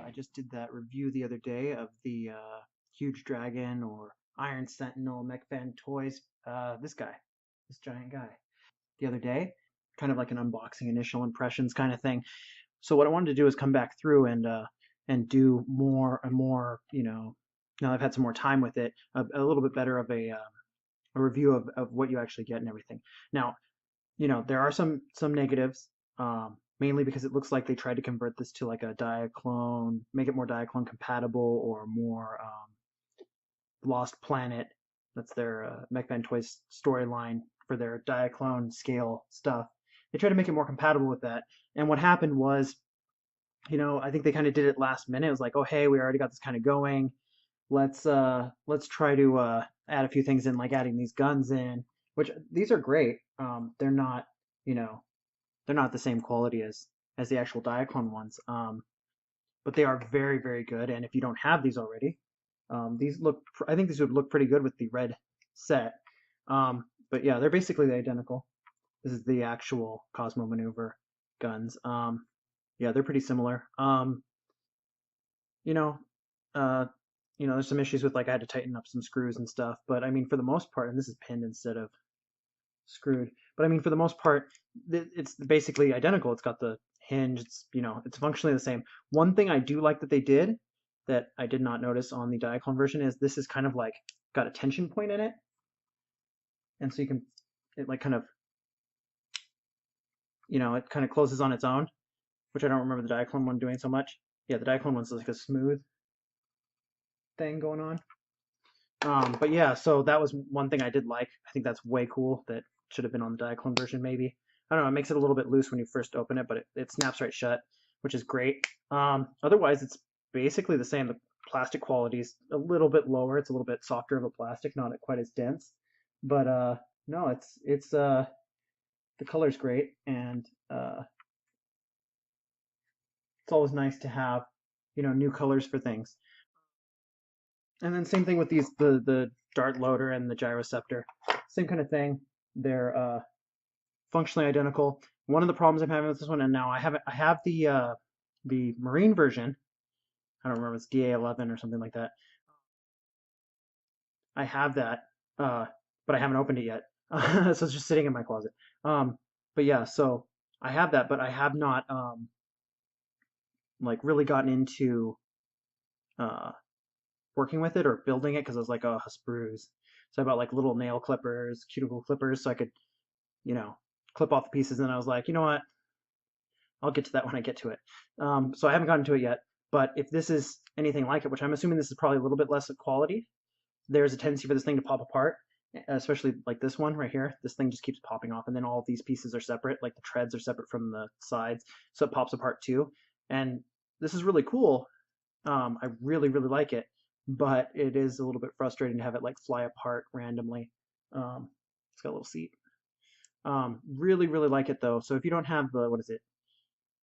I just did that review the other day of the Huge Dragon or Iron Sentinel Mech Fan Toys. This guy, this giant guy, the other day, kind of like an unboxing, initial impressions kind of thing. So what I wanted to do is come back through and do more and more. Now I've had some more time with it, a little bit better of a review of what you actually get and everything. Now, there are some negatives, mainly because it looks like they tried to convert this to like a Diaclone, make it more Diaclone compatible or more Lost Planet. That's their Mech-Man Toys storyline for their Diaclone scale stuff. They tried to make it more compatible with that. And what happened was, I think they kind of did it last minute. It was like, oh hey, we already got this kind of going. Let's try to add a few things in, like adding these guns in, which these are great. They're not, you know, they're not the same quality as the actual Diaclone ones, but they are very, very good. And if you don't have these already, I think these would look pretty good with the red set. But yeah, they're basically identical. This is the actual Cosmo Maneuver guns. Yeah, they're pretty similar. You know, uh, there's some issues with, like, I had to tighten up some screws and stuff, but I mean, for the most part, and this is pinned instead of screwed, but I mean, for the most part, it's basically identical. It's got the hinge. It's functionally the same. One thing I do like that they did that I did not notice on the Diaclone version is this is kind of like got a tension point in it, and so it like kind of, it kind of closes on its own, which I don't remember the Diaclone one doing so much. Yeah, the Diaclone one's like a smooth thing going on. But yeah, so that was one thing I did like. I think that's way cool. That should have been on the Diaclone version, maybe. I don't know. It makes it a little bit loose when you first open it, but it snaps right shut, which is great. Otherwise, it's basically the same. The plastic quality is a little bit lower. It's a little bit softer of a plastic, not quite as dense. But no, it's the color's great, and it's always nice to have new colors for things. And then same thing with the dart loader and the gyroceptor. Same kind of thing. They're functionally identical. One of the problems I'm having with this one, and now I have the Marine version. I don't remember, it's DA11 or something like that. I have that, but I haven't opened it yet. So it's just sitting in my closet. But yeah, so I have that, but I have not like really gotten into uh, working with it or building it because I was like, oh, sprues. So I bought like little nail clippers, cuticle clippers, so I could, clip off the pieces. And I was like, you know what? I'll get to that when I get to it. So I haven't gotten to it yet. But if this is anything like it, which I'm assuming this is probably a little bit less quality, there's a tendency for this thing to pop apart, especially like this one right here. This thing just keeps popping off, and then all of these pieces are separate, like the treads are separate from the sides, so it pops apart too. And this is really cool. I really, really like it, but it is a little bit frustrating to have it like fly apart randomly. It's got a little seat. Really, really like it though. So if you don't have the, what is it,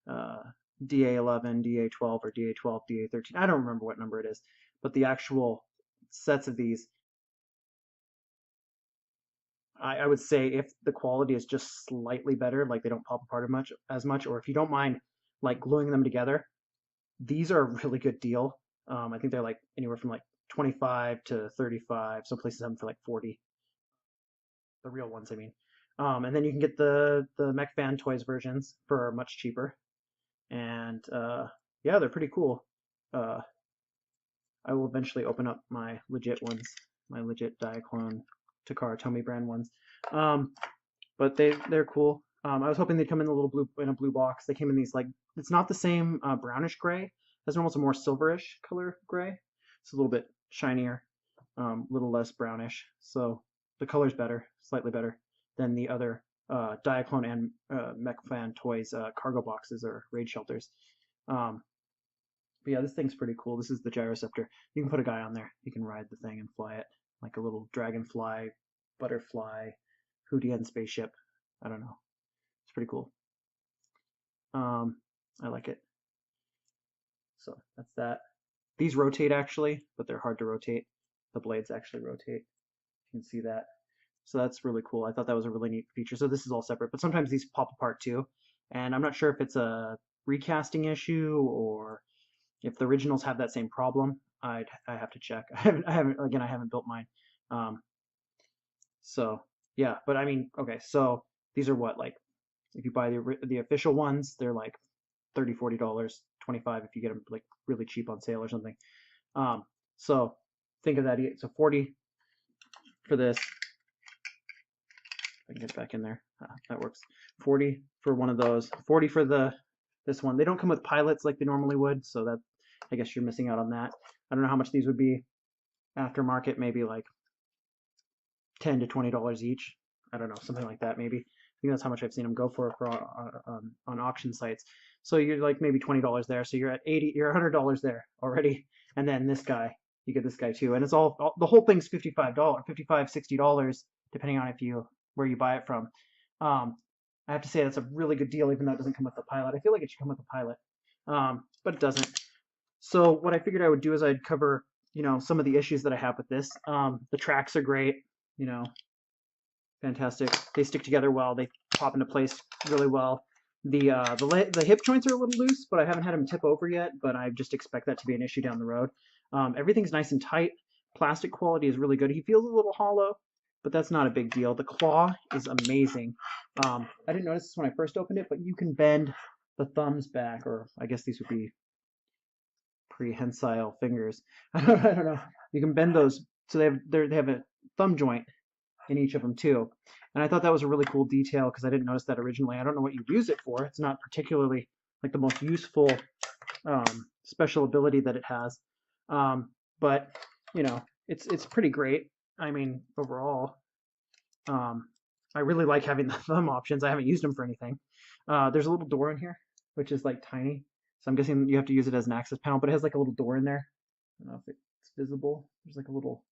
uh, DA11, DA12, or DA12, DA13, I don't remember what number it is, but the actual sets of these, I would say if the quality is just slightly better, like they don't pop apart as much, or if you don't mind like gluing them together, these are a really good deal. I think they're like anywhere from like 25 to 35. Some places have them for like 40. The real ones, I mean. And then you can get the Mech Fan Toys versions for much cheaper. And yeah, they're pretty cool. Uh, I will eventually open up my legit ones, my legit Diaclone Takara Tomy brand ones. But they're cool. I was hoping they'd come in a blue box. They came in these, like, it's not the same brownish gray. It's almost a more silverish color gray. It's a little bit shinier, a little less brownish. So the color's better, slightly better than the other Diaclone and Mech Fan Toys cargo boxes or raid shelters. But yeah, this thing's pretty cool. This is the gyroceptor. You can put a guy on there. You can ride the thing and fly it like a little dragonfly, butterfly, Houdien spaceship. I don't know. It's pretty cool. I like it. So that's that. These rotate actually, but they're hard to rotate. The blades actually rotate. You can see that. So that's really cool. I thought that was a really neat feature. So this is all separate, but sometimes these pop apart too. and I'm not sure if it's a recasting issue or if the originals have that same problem. I have to check. I haven't built mine. Um, so yeah, but I mean, okay, so these are what, like, if you buy the official ones, they're like $30, $40, 25 if you get them like really cheap on sale or something. Um, so think of that. So 40 for this. I can get back in there. That works. 40 for one of those. 40 for this one. They don't come with pilots like they normally would, so that, I guess you're missing out on that. I don't know how much these would be aftermarket, maybe like $10 to $20 each. I don't know, something like that maybe. I think that's how much I've seen them go for on auction sites. So you're like maybe $20 there. So you're at you're $100 there already. And then this guy, you get this guy too. And it's all the whole thing's $55, $60, depending on where you buy it from. I have to say that's a really good deal, even though it doesn't come with the pilot. I feel like it should come with a pilot, but it doesn't. So what I figured I would do is I'd cover, some of the issues that I have with this. The tracks are great, fantastic. They stick together well. They pop into place really well. The hip joints are a little loose, but I haven't had them tip over yet. But I just expect that to be an issue down the road. Everything's nice and tight. Plastic quality is really good. He feels a little hollow, but that's not a big deal. The claw is amazing. I didn't notice this when I first opened it, but you can bend the thumbs back, or I guess these would be prehensile fingers. I don't know. You can bend those, so they have a thumb joint in each of them too. And I thought that was a really cool detail because I didn't notice that originally. I don't know what you'd use it for. It's not particularly like the most useful special ability that it has. But it's pretty great. I mean, overall, I really like having the thumb options. I haven't used them for anything. There's a little door in here, which is like tiny. So I'm guessing you have to use it as an access panel, but it has like a little door in there. I don't know if it's visible. There's like a little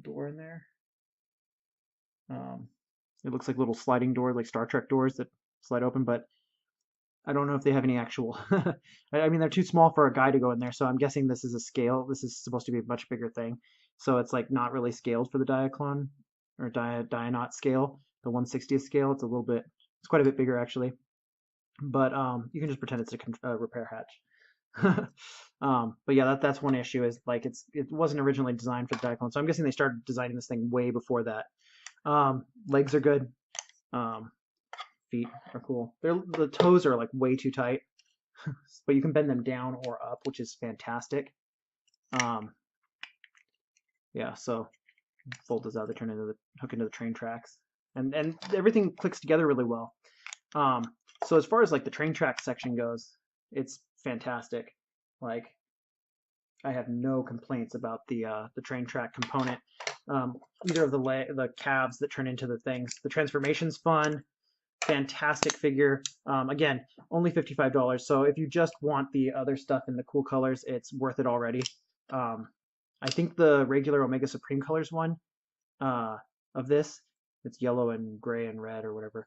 door in there. It looks like little sliding door, like Star Trek doors that slide open, but I don't know if they have any actual. I mean, they're too small for a guy to go in there, so I'm guessing this is a scale. This is supposed to be a much bigger thing, so it's like not really scaled for the Diaclone or Dianaut scale, the 1/60th scale. It's quite a bit bigger actually, but you can just pretend it's a repair hatch. But yeah, that's one issue is like it wasn't originally designed for the Diaclone, so I'm guessing they started designing this thing way before that. Legs are good. Feet are cool. The toes are like way too tight, but you can bend them down or up, which is fantastic. Yeah, so fold this out, they hook into the train tracks, and everything clicks together really well. So as far as like the train track section goes, it's fantastic. Like I have no complaints about the train track component. Either of the calves that turn into the things. The transformation's fun. Fantastic figure. Again, only $55. So if you just want the other stuff in the cool colors, it's worth it already. I think the regular Omega Supreme Colors one of this, it's yellow and gray and red or whatever.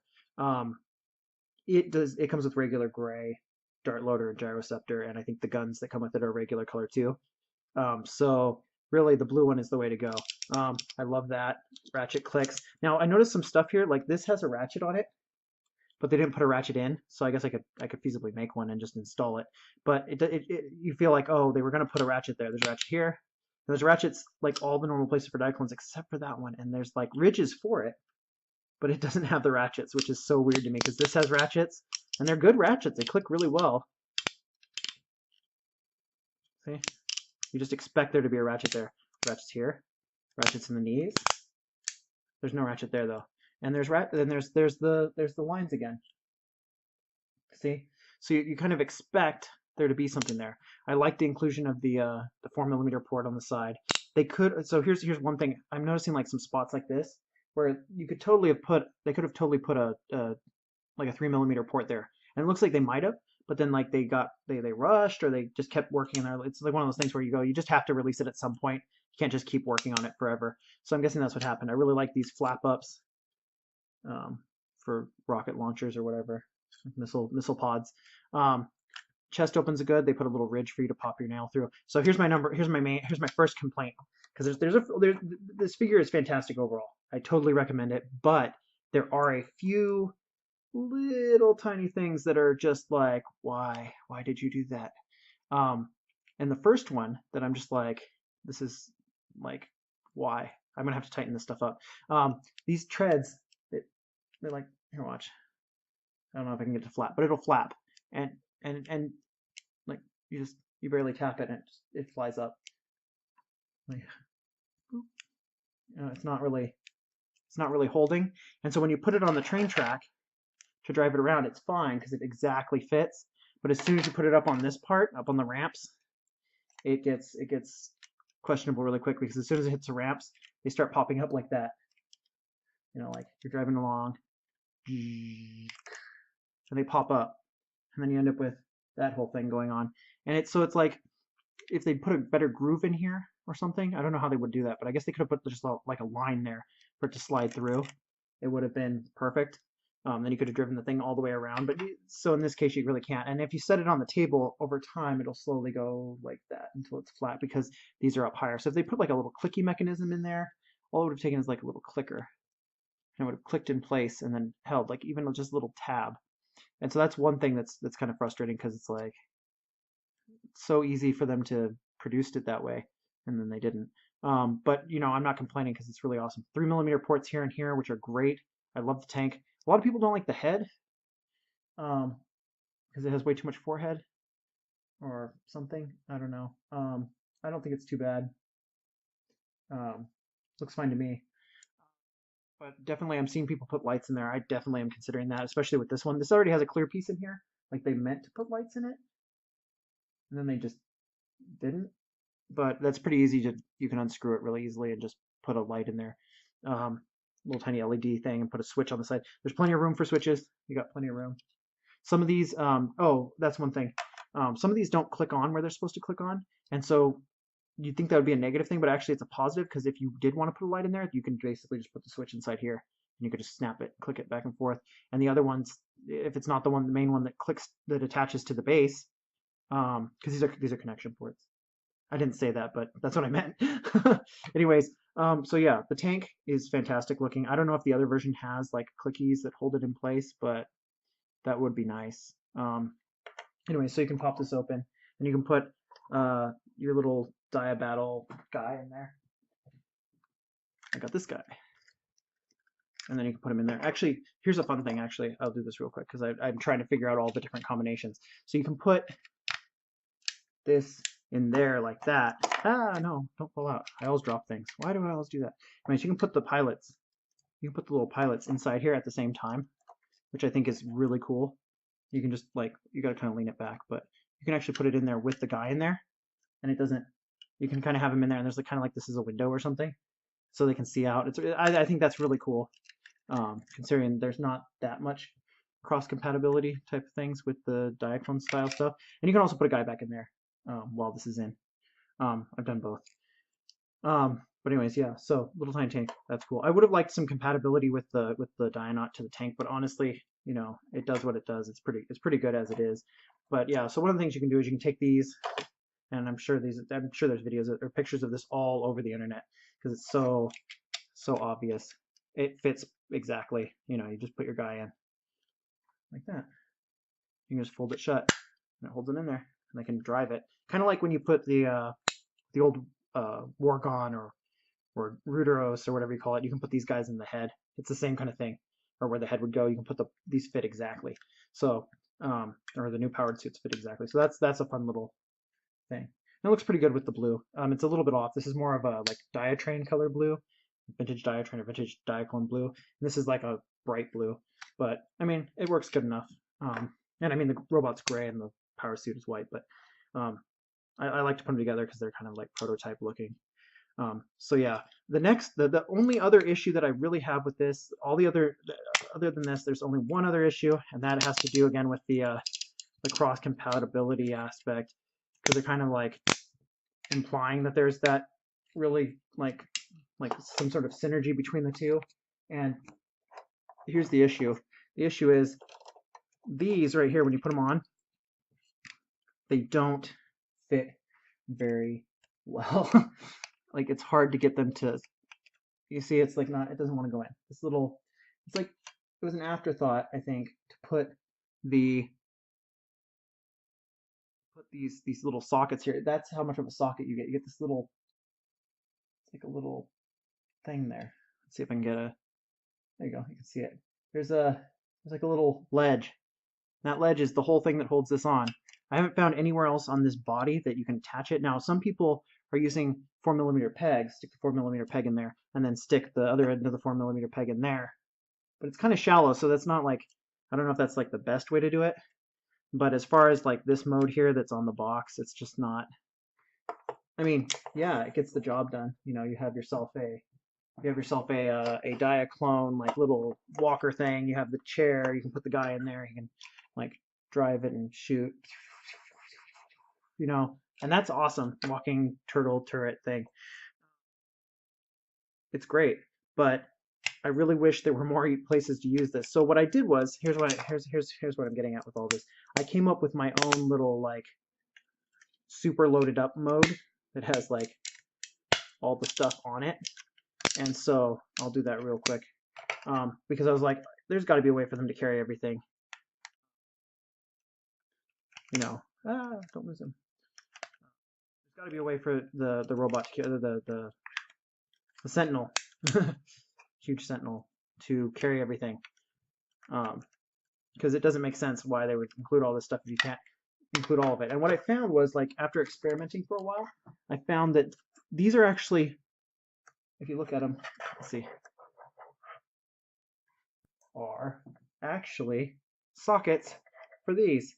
It comes with regular gray dart loader and gyrosceptor, and I think the guns that come with it are regular color too. So really the blue one is the way to go. I love that. Ratchet clicks. Now I noticed some stuff here, like this has a ratchet on it, but they didn't put a ratchet in, so I guess I could feasibly make one and just install it. But you feel like, oh, they were going to put a ratchet there. There's a ratchet here. There's ratchets like all the normal places for Diaclones except for that one, and there's like ridges for it, but it doesn't have the ratchets, which is so weird to me because this has ratchets, and they're good ratchets. They click really well. See? You just expect there to be a ratchet there. Ratchets here, ratchets in the knees. There's no ratchet there though. And there's the lines again. See, so you kind of expect there to be something there. I like the inclusion of the 4mm port on the side. They could. So here's one thing. I'm noticing like some spots like this where you could totally have put. They could have totally put like a 3mm port there, and it looks like they might have. But then like they rushed or they just kept working there. It's like one of those things where you just have to release it at some point. You can't just keep working on it forever. So I'm guessing that's what happened. I really like these flap ups. For rocket launchers or whatever, missile pods. Chest opens good. They put a little ridge for you to pop your nail through. So here's my first complaint, because this figure is fantastic overall. I totally recommend it, but there are a few little tiny things that are just like, why did you do that? And the first one that I'm just like, this is like, why? I'm gonna have to tighten this stuff up. These treads, they're like, here, watch. I don't know if I can get to flap, but it'll flap, and like you barely tap it and it flies up. Like, it's not really holding. And so when you put it on the train track to drive it around, it's fine because it exactly fits. But as soon as you put it up on this part, up on the ramps, it gets questionable really quick, because as soon as it hits the ramps, they start popping up like that. You know, like you're driving along, and they pop up, and then you end up with that whole thing going on. And it's like, if they put a better groove in here or something, I don't know how they would do that, but I guess they could have put just like a line there for it to slide through. It would have been perfect. Then you could have driven the thing all the way around, but so in this case you really can't. And if you set it on the table, over time it'll slowly go like that until it's flat, because these are up higher. So if they put like a little clicky mechanism in there, all it would have taken is like a little clicker, and it would have clicked in place and then held, like even just a little tab. And so that's one thing that's kind of frustrating, because it's like, it's so easy for them to produce it that way, and then they didn't. But you know, I'm not complaining, because it's really awesome. 3mm ports here and here, which are great. I love the tank. A lot of people don't like the head, because it has way too much forehead or something. I don't know. I don't think it's too bad. Looks fine to me. But definitely, I'm seeing people put lights in there. I definitely am considering that, especially with this one. This already has a clear piece in here. Like, they meant to put lights in it, and then they just didn't. But that's pretty easy to, you can unscrew it really easily and just put a light in there. Little tiny LED thing, and put a switch on the side. There's plenty of room for switches. You got plenty of room. Some of these, oh, that's one thing. Some of these don't click on where they're supposed to click on, and so you'd think that would be a negative thing, but actually it's a positive, because if you did want to put a light in there, you can basically just put the switch inside here, and you could just snap it, click it back and forth. And the other ones, if it's not the main one that clicks, that attaches to the base, because these are connection ports. I didn't say that, but that's what I meant. Anyways, so yeah, the tank is fantastic looking. I don't know if the other version has like clickies that hold it in place, but that would be nice. Anyway, so you can pop this open, and you can put your little Diabattle guy in there. I got this guy. And then you can put him in there. Actually, here's a fun thing. Actually, I'll do this real quick, because I'm trying to figure out all the different combinations. So you can put this in there like that. Ah, no, don't fall out. I always drop things. Why do I always do that? Anyways, you can put the pilots. You can put the little pilots inside here at the same time, which I think is really cool. You can just, like, you got to kind of lean it back, but you can actually put it in there with the guy in there, and it doesn't, you can kind of have him in there, and there's like kind of like this is a window or something, so they can see out. I think that's really cool, considering there's not that much cross compatibility type of things with the Diaclone style stuff. And you can also put a guy back in there while this is in. I've done both. But anyways, yeah, so little tiny tank, that's cool. I would have liked some compatibility with the Dianaut to the tank, but honestly, you know, it does what it does. It's pretty good as it is. But yeah, so one of the things you can do is you can take these, and I'm sure there's videos or pictures of this all over the internet, because it's so obvious. It fits exactly. You know, you just put your guy in like that. You can just fold it shut, and it holds it in there, and they can drive it. Kind of like when you put the old Wargon or Ruderos or whatever you call it. You can put these guys in the head. It's the same kind of thing, or where the head would go. You can put these fit exactly. So, or the new powered suits fit exactly. So that's a fun little thing. And it looks pretty good with the blue. It's a little bit off. This is more of a like Diatrain color blue, vintage Diatrain or vintage Diaclone blue. And this is like a bright blue, but I mean, it works good enough. And I mean, the robot's gray and the power suit is white, but I like to put them together because they're kind of like prototype looking. So yeah, the only other issue that I really have with this, other than this, there's only one other issue, and that has to do again with the cross compatibility aspect, because they're kind of like implying that there's that really like some sort of synergy between the two. And here's the issue. The issue is these right here, when you put them on, they don't fit very well. Like, it's hard to get them to, you see, it's like not, it doesn't want to go in. This little, it's like, it was an afterthought, I think, to put these little sockets here. That's how much of a socket you get. You get this little, it's like a little thing there. Let's see if I can get a, there you go, you can see it. There's like a little ledge. That ledge is the whole thing that holds this on. I haven't found anywhere else on this body that you can attach it. Now, some people are using 4mm pegs, stick the 4mm peg in there, and then stick the other end of the 4mm peg in there. But it's kind of shallow, so that's not like, I don't know if that's like the best way to do it. But as far as like this mode here that's on the box, it's just not, I mean, yeah, it gets the job done. You know, you have yourself a Diaclone like little walker thing. You have the chair, you can put the guy in there, you can like drive it and shoot, you know, and that's awesome. Walking turtle turret thing. It's great, but I really wish there were more places to use this. So what I did was, here's what I'm getting at with all this. I came up with my own little like super loaded up mode that has like all the stuff on it. And so I'll do that real quick because I was like, there's got to be a way for them to carry everything. You know, don't lose them. There's got to be a way for the robot to carry the Sentinel, huge Sentinel, to carry everything. Because it doesn't make sense why they would include all this stuff if you can't include all of it. And what I found was, like, after experimenting for a while, I found that these are actually, if you look at them, let's see, are actually sockets for these.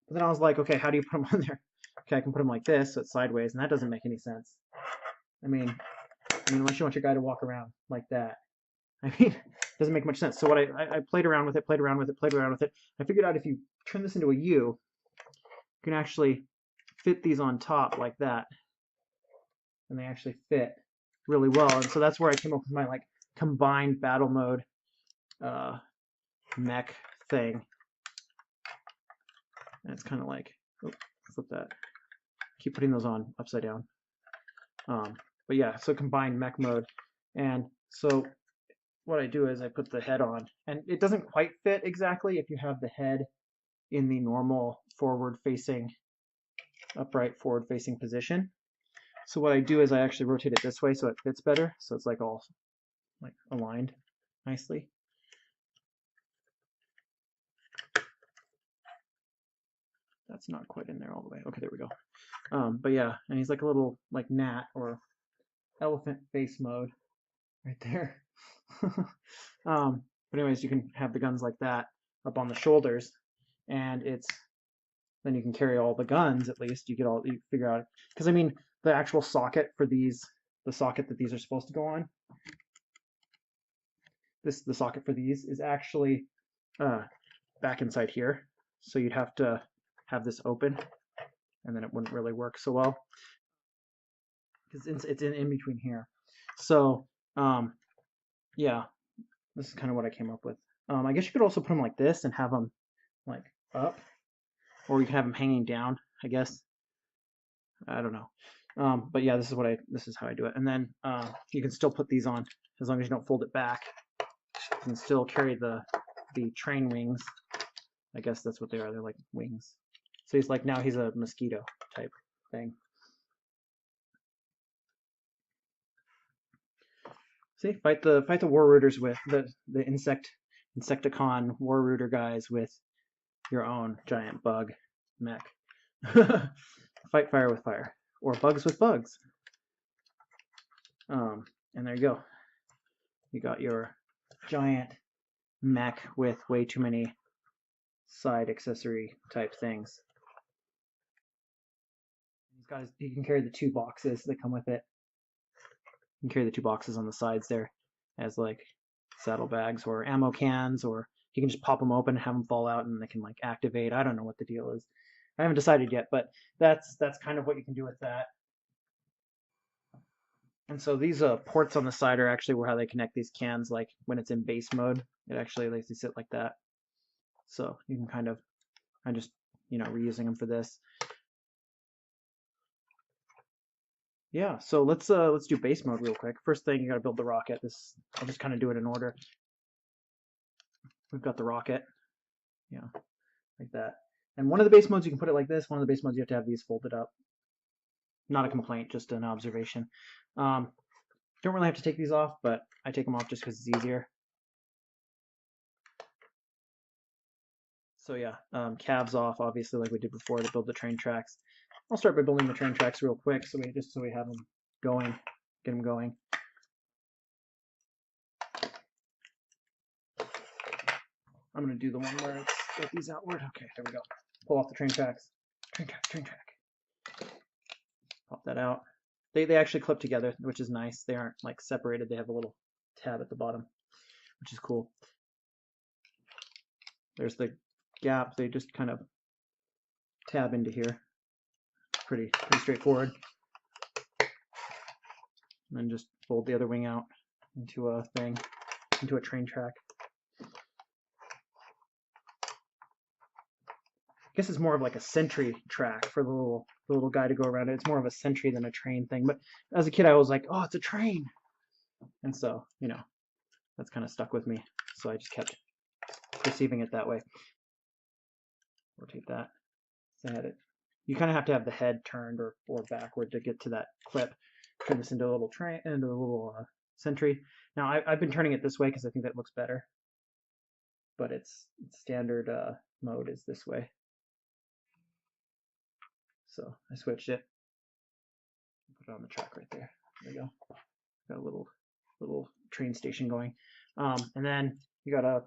But then I was like, okay, how do you put them on there? Okay, I can put them like this, so it's sideways, and that doesn't make any sense. I mean, unless you want your guy to walk around like that. I mean, it doesn't make much sense. So what I played around with it. I figured out if you turn this into a U, you can actually fit these on top like that. And they actually fit really well. And so that's where I came up with my like combined battle mode mech thing. And it's kind of like, oh, flip that. Keep putting those on upside down. But yeah, so combined mech mode. And so what I do is I put the head on, and it doesn't quite fit exactly if you have the head in the normal forward-facing, upright forward-facing position. So what I do is I actually rotate it this way so it fits better, so it's like all like aligned nicely. That's not quite in there all the way. Okay, there we go. But yeah, and he's like a little like gnat or elephant face mode right there. But anyways, you can have the guns like that up on the shoulders, and then you can carry all the guns. At least you figure out, because I mean the actual socket for these, the socket that these are supposed to go on, the socket for these is actually back inside here, so you'd have to have this open, and then it wouldn't really work so well because it's in between here. So yeah, this is kind of what I came up with. I guess you could also put them like this and have them like up, or you can have them hanging down, I guess. I don't know. But yeah, this is how I do it. And then you can still put these on as long as you don't fold it back. You can still carry the train wings. I guess that's what they are. They're like wings. So he's like, now he's a mosquito type thing. See, fight the war rooters with the Insecticon war rooter guys with your own giant bug mech. Fight fire with fire, or bugs with bugs. And there you go. You got your giant mech with way too many side accessory type things. He can carry the 2 boxes that come with it. You can carry the 2 boxes on the sides there as like saddlebags or ammo cans, or you can just pop them open and have them fall out and they can like activate. I don't know what the deal is. I haven't decided yet, but that's kind of what you can do with that. And so these ports on the side are actually how they connect these cans. Like when it's in base mode, it actually lets you sit like that. So you can kind of, I'm just reusing them for this. Yeah, so let's do base mode real quick. First thing, you got to build the rocket. I'll just kind of do it in order. We've got the rocket. you know, like that. And one of the base modes you can put it like this. One of the base modes you have to have these folded up. Not a complaint, just an observation. Don't really have to take these off, but I take them off just because it's easier. So yeah, cabs off, obviously, like we did before to build the train tracks. I'll start by building the train tracks real quick, so we have them going, get them going. I'm gonna do the one where it's got these outward. Okay, there we go. Pull off the train tracks. Train track, train track. Pop that out. They actually clip together, which is nice. They aren't like separated. They have a little tab at the bottom, which is cool. There's the gap. They just kind of tab into here. Pretty straightforward. And then just fold the other wing out into a thing, into a train track. I guess it's more of like a sentry track for the little guy to go around it. It's more of a sentry than a train thing. But as a kid, I was like, oh, it's a train. And so, you know, that's kind of stuck with me. So I just kept perceiving it that way. Rotate that. So I had it. You kind of have to have the head turned or backward to get to that clip. Turn this into a little train, into a little sentry. Now I've been turning it this way because I think that looks better. But its standard mode is this way. So I switched it. Put it on the track right there. There we go. Got a little train station going. And then you got a.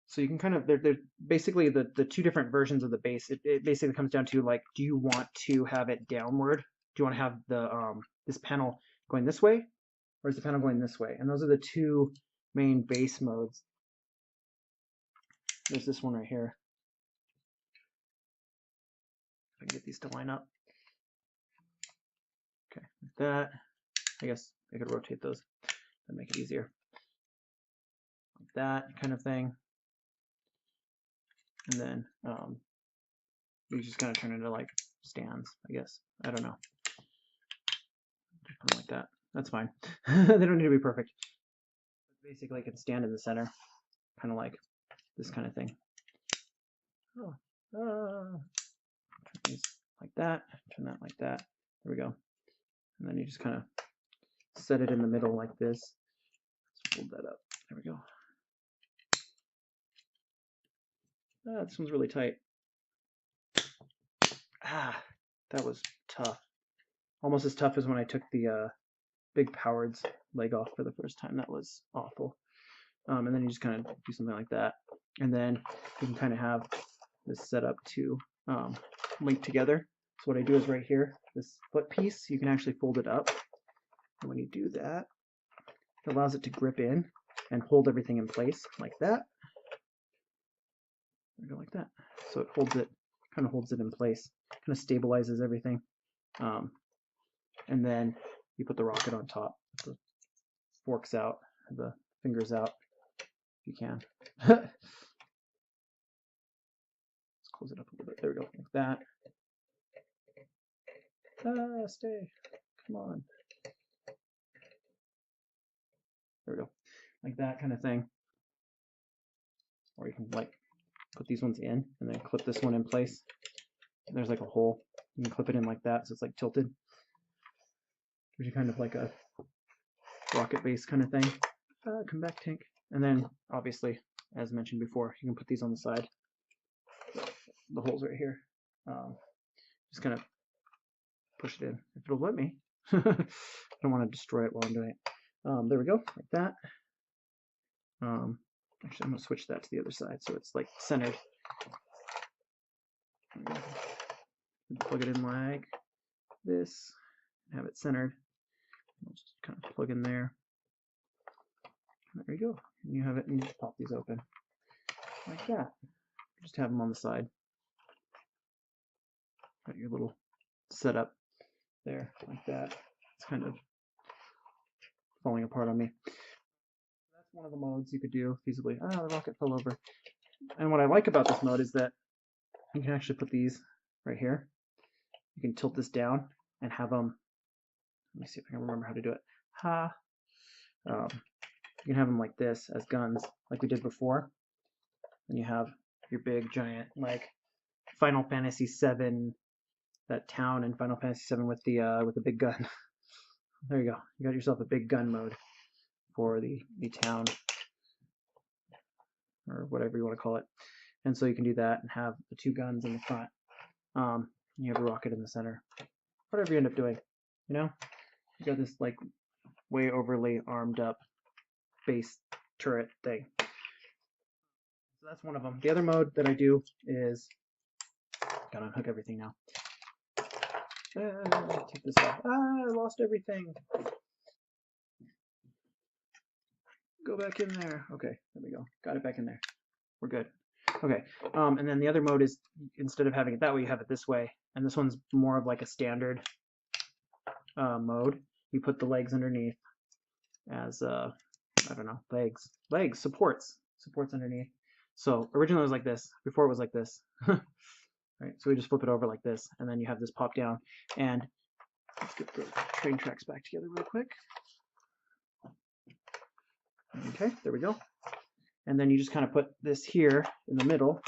So you can kind of, they're basically the two different versions of the base. It basically comes down to like, do you want to have it downward? Do you want to have the this panel going this way, or is the panel going this way? And those are the two main base modes. There's this one right here. If I can get these to line up. Okay, like that. I guess I could rotate those and make it easier. Like that kind of thing. And then you just kind of turn it into like stands, I guess. I don't know. Just put them like that. That's fine. They don't need to be perfect. Basically, it can stand in the center, kind of like this kind of thing. Oh, turn these like that. Turn that like that. There we go. And then you just kind of set it in the middle like this. Let's hold that up. There we go. This one's really tight. That was tough. Almost as tough as when I took the Big Powered's leg off for the first time. That was awful. And then you just kind of do something like that. And then you can kind of have this set up to link together. So what I do is right here, this foot piece, you can actually fold it up. And when you do that, it allows it to grip in and hold everything in place like that. There we go, like that. So it holds it, kind of holds it in place, kind of stabilizes everything. And then you put the rocket on top. The forks out, the fingers out, if you can. Let's close it up a little bit. There we go, like that. Stay. Come on. There we go, like that kind of thing. Or you can like put these ones in and then clip this one in place. There's like a hole. You can clip it in like that, so it's like tilted. Gives you kind of like a rocket base kind of thing. Come back, tank. And then obviously, as mentioned before, you can put these on the side. The holes right here. Just kind of push it in if it'll let me. I don't want to destroy it while I'm doing it. There we go, like that. Actually, I'm going to switch that to the other side so it's like centered. Plug it in like this, have it centered. I'll just kind of plug in there. There you go. And you have it, and you just pop these open like that. Just have them on the side. Got your little setup there, like that. It's kind of falling apart on me. That's one of the modes you could do feasibly. The rocket fell over. And what I like about this mode is that you can actually put these right here. You can tilt this down and have them. Let me see if I can remember how to do it. You can have them like this as guns, like we did before. and you have your big giant like Final Fantasy VII, that town in Final Fantasy VII with the big gun. There you go. You got yourself a big gun mode for the town, or whatever you want to call it. And so you can do that and have the two guns in the front. You have a rocket in the center. Whatever you end up doing, you know, you got this like way overly armed up base turret thing. So that's one of them. The other mode that I do is, gotta unhook everything now. Take this off. I lost everything. Go back in there. Okay, there we go. Got it back in there. We're good. Okay, and then the other mode is, instead of having it that way, you have it this way. And this one's more of like a standard mode. You put the legs underneath as, I don't know, legs, supports underneath. So originally it was like this. Before it was like this. Right, so we just flip it over like this, and then you have this pop down. And let's get the train tracks back together real quick. Okay, there we go. And then you just kind of put this here in the middle.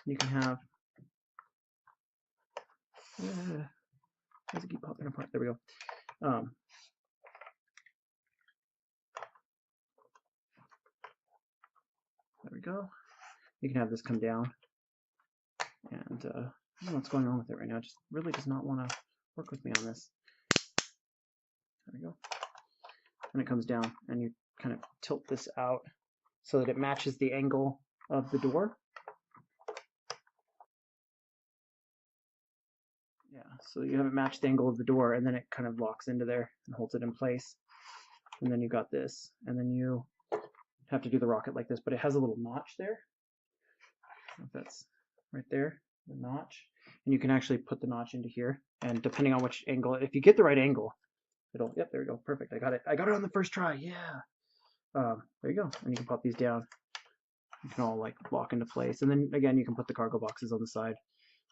You can have, does it keep popping apart? There we go. There we go. You can have this come down. And I don't know what's going on with it right now. It just really does not want to work with me on this. There we go. And it comes down, and you kind of tilt this out so that it matches the angle of the door. Yeah, so you have it match the angle of the door, and then it kind of locks into there and holds it in place. And then you got this, and then you have to do the rocket like this, but it has a little notch there. I don't know if that's right there, the notch. And you can actually put the notch into here, and depending on which angle, if you get the right angle, it'll, yep, there we go, perfect. I got it on the first try, yeah. There you go, and you can pop these down. You can all like lock into place, and then again you can put the cargo boxes on the side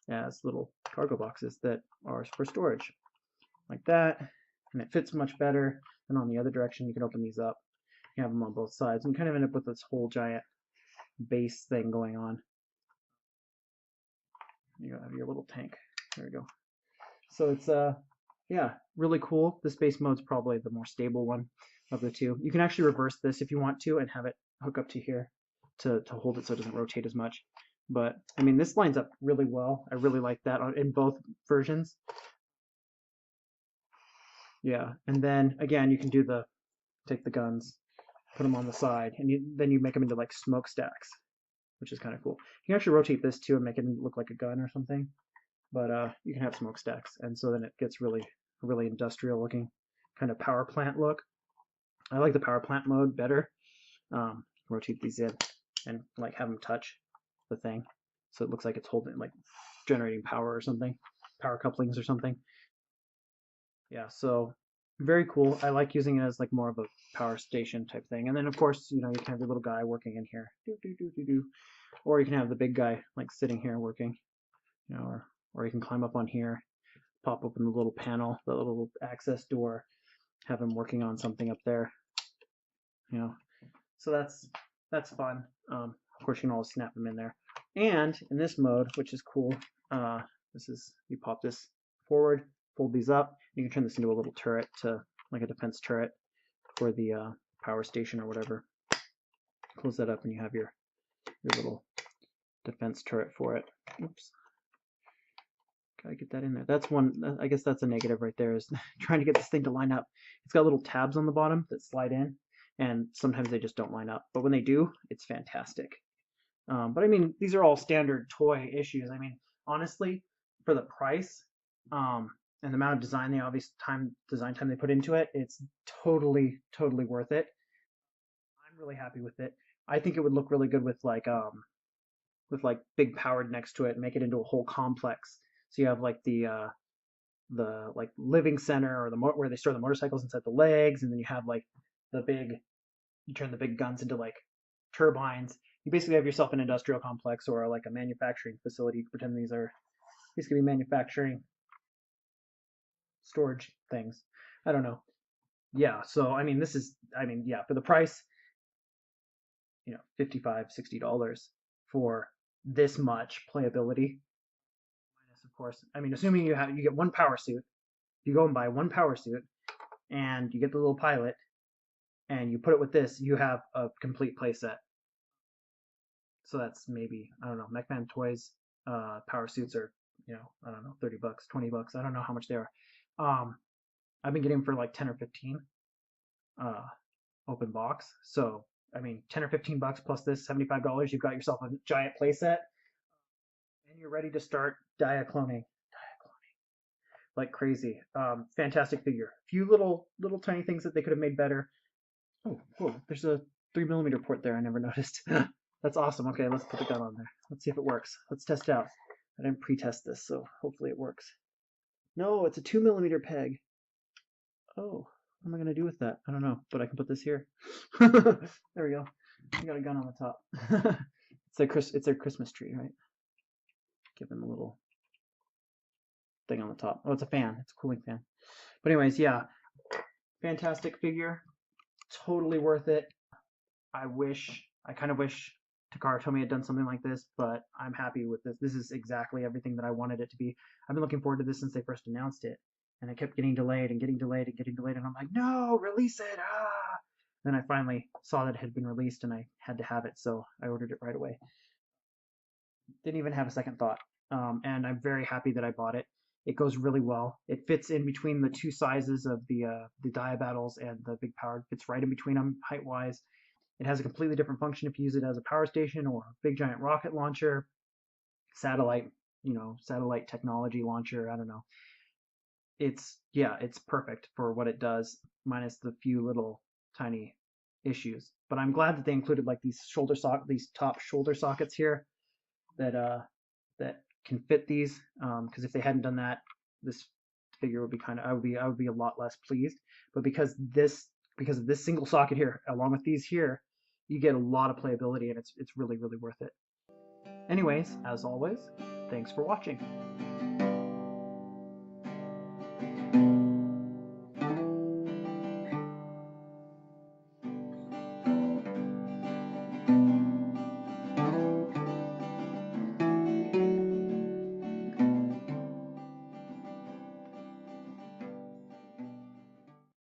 as little cargo boxes that are for storage, like that, and it fits much better. And on the other direction, you can open these up. You have them on both sides, and you kind of end up with this whole giant base thing going on. You have your little tank. There we go. So it's yeah, really cool. This base mode's probably the more stable one of the two. You can actually reverse this if you want to and have it hook up to here to hold it so it doesn't rotate as much. But I mean, this lines up really well. I really like that in both versions. Yeah, and then again, you can do take the guns, put them on the side, and then you make them into like smokestacks, which is kind of cool. You can actually rotate this too and make it look like a gun or something. But you can have smokestacks, and so then it gets really industrial looking, kind of power plant look. I like the power plant mode better. Rotate these in and like have them touch the thing, so it looks like it's holding, like generating power or something, power couplings or something. Yeah, so very cool. I like using it as like more of a power station type thing. And then of course, you know, you can have the little guy working in here, or you can have the big guy like sitting here working, you know, or you can climb up on here, pop open the little panel, the little access door, have him working on something up there, you know. So that's fun. Of course, you can always snap them in there. And in this mode, which is cool, this is, you pop this forward, fold these up, you can turn this into a little turret, to like a defense turret for the power station or whatever. Close that up, and you have your little defense turret for it. Oops. Gotta get that in there. That's one, I guess that's a negative right there, is trying to get this thing to line up. It's got little tabs on the bottom that slide in, and sometimes they just don't line up. But when they do, it's fantastic. But I mean, these are all standard toy issues. I mean, honestly, for the price and the amount of design design time they put into it, it's totally worth it. I'm really happy with it. I think it would look really good with like big powered next to it, and make it into a whole complex. So you have like the like living center, or where they store the motorcycles inside the legs, and then you have like you turn the big guns into like turbines. You basically have yourself an industrial complex, or like a manufacturing facility. You can pretend these could be manufacturing storage things. I don't know. Yeah, so I mean, yeah, for the price, you know, $55, $60, for this much playability. Minus, of course, I mean, assuming you get one power suit, you go and buy one power suit, and you get the little pilot, and you put it with this, you have a complete playset. So that's maybe, I don't know, MechFan Toys power suits are, I don't know, $30, $20. I don't know how much they are. I've been getting them for like 10 or 15 open box. So, I mean, 10 or 15 bucks plus this $75, you've got yourself a giant playset, and you're ready to start diacloning like crazy. Fantastic figure. Few little tiny things that they could have made better. Oh, whoa, there's a 3mm port there. I never noticed. That's awesome. Okay, let's put the gun on there. Let's see if it works. Let's test it out. I didn't pre-test this, so hopefully it works. No, it's a 2mm peg. Oh, what am I going to do with that? I don't know, but I can put this here. There we go. We got a gun on the top. It's their Christmas tree, right? Give them a little thing on the top. Oh, it's a fan. It's a cooling fan. But anyways, yeah, fantastic figure. Totally worth it. I kind of wish Takara Tomy had done something like this, but I'm happy with this. This is exactly everything that I wanted it to be. I've been looking forward to this since they first announced it, and it kept getting delayed and getting delayed and getting delayed, and I'm like, no, release it! Ah! Then I finally saw that it had been released, and I had to have it, so I ordered it right away. Didn't even have a second thought, and I'm very happy that I bought it. It goes really well. It fits in between the two sizes of the Diabattles and the Big Power. It fits right in between them height-wise. It has a completely different function if you use it as a power station or a big giant rocket launcher, satellite technology launcher. I don't know. It's perfect for what it does, minus the few little tiny issues. But I'm glad that they included like these top shoulder sockets here that can fit these. Because if they hadn't done that, this figure would be I would be a lot less pleased. But because of this single socket here, along with these here, you get a lot of playability, and it's really, really worth it. Anyways, as always, thanks for watching.